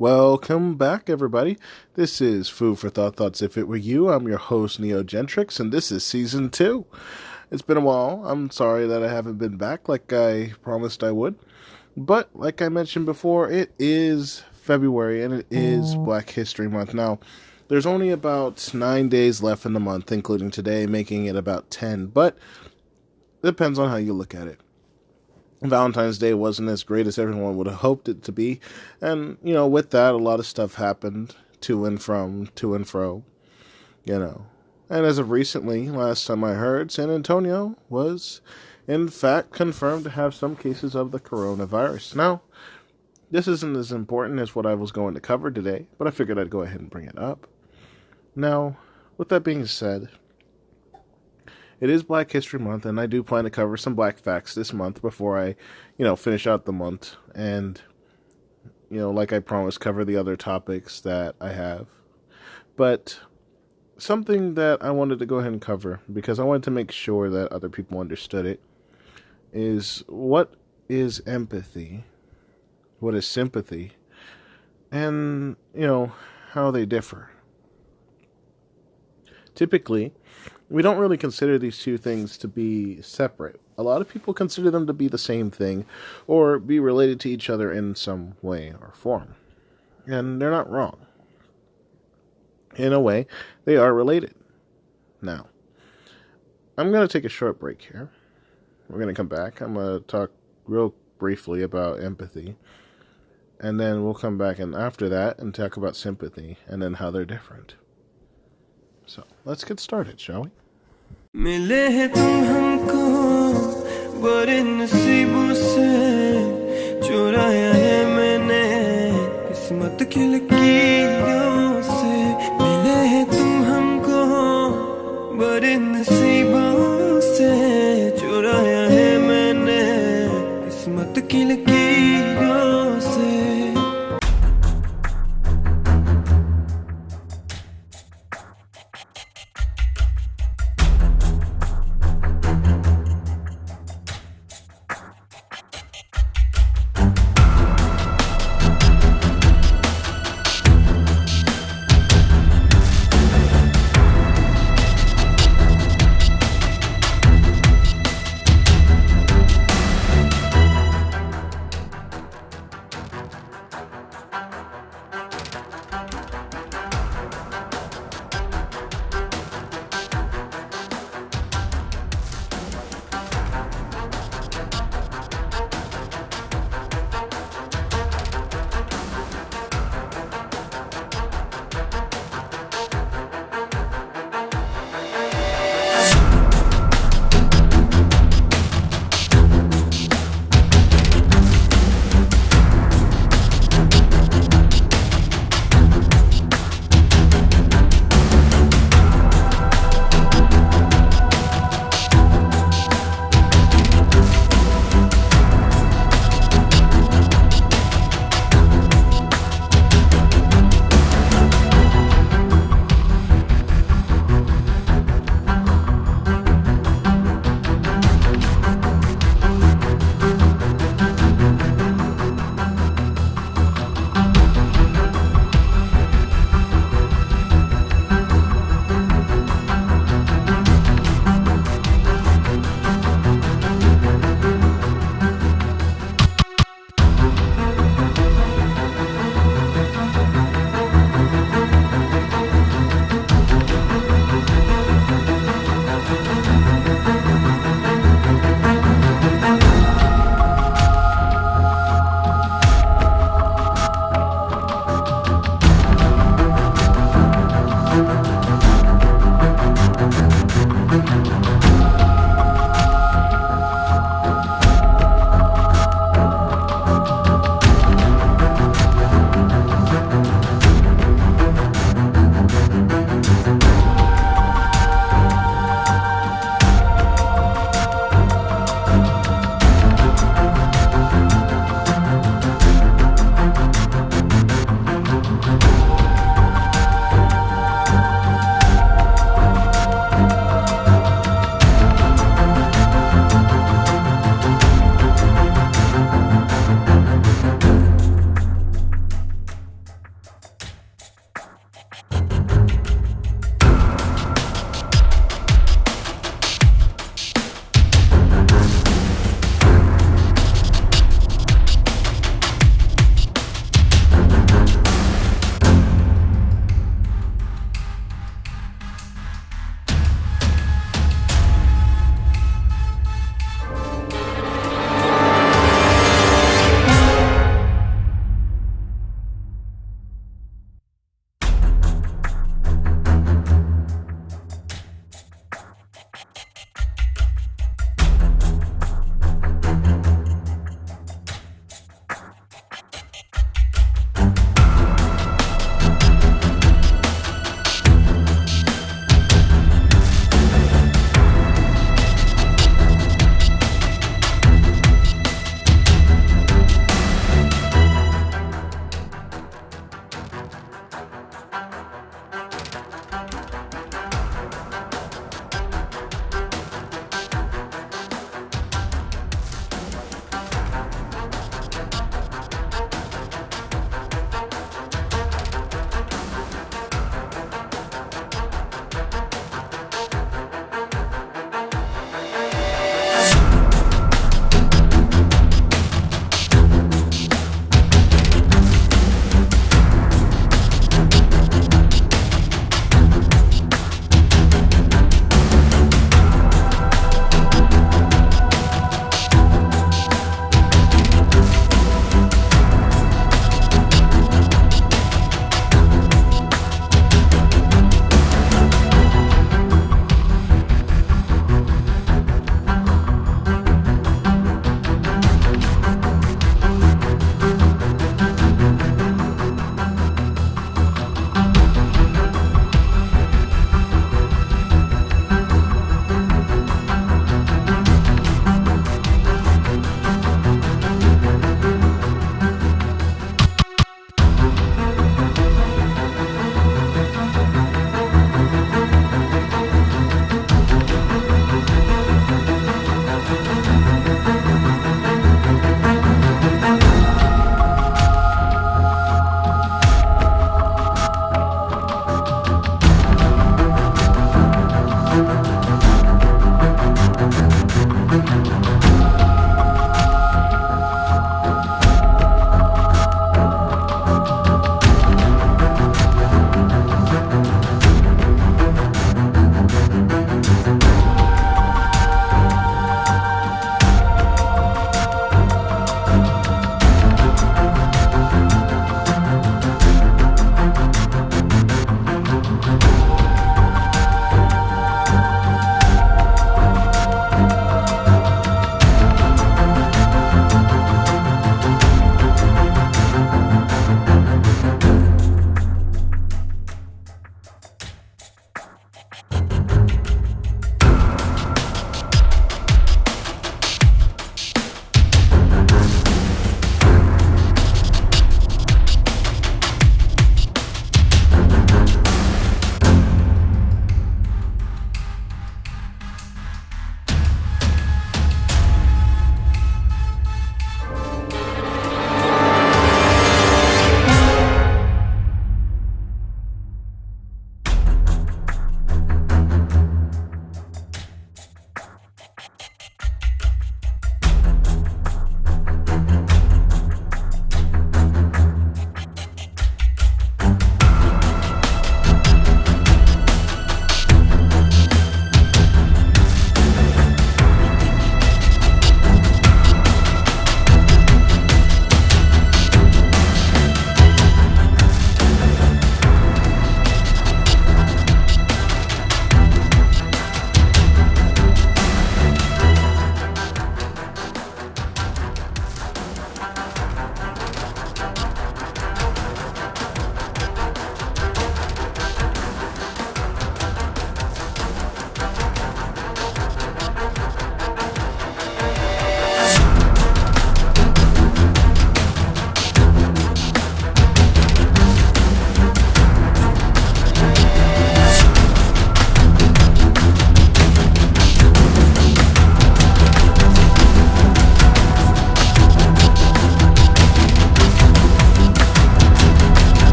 Welcome back, everybody. This is Food for Thought Thoughts If It Were You. I'm your host, Neogentrix, and this is Season 2. It's been a while. I'm sorry that I haven't been back like I promised I would. But, like I mentioned before, it is February, and it is Black History Month. Now, there's only about 9 days left in the month, including today, making it about 10. But it depends on how you look at it. Valentine's Day wasn't as great as everyone would have hoped it to be. And, with that, a lot of stuff happened to and fro, And as of recently, last time I heard, San Antonio was, in fact, confirmed to have some cases of the coronavirus. Now, this isn't as important as what I was going to cover today, but I figured I'd go ahead and bring it up. Now, with that being said, it is Black History Month, and I do plan to cover some black facts this month before I, finish out the month. And, like I promised, cover the other topics that I have. But something that I wanted to go ahead and cover, because I wanted to make sure that other people understood it, is what is empathy? What is sympathy? And, how they differ. Typically, we don't really consider these two things to be separate. A lot of people consider them to be the same thing or be related to each other in some way or form. And they're not wrong. In a way, they are related. Now, I'm going to take a short break here. We're going to come back. I'm going to talk real briefly about empathy. And then we'll come back and after that and talk about sympathy and then how they're different. So, let's get started, shall we? मिले हैं तुम हमको बड़े नसीबों से चुराया है मैंने किस्मत की लकीरों से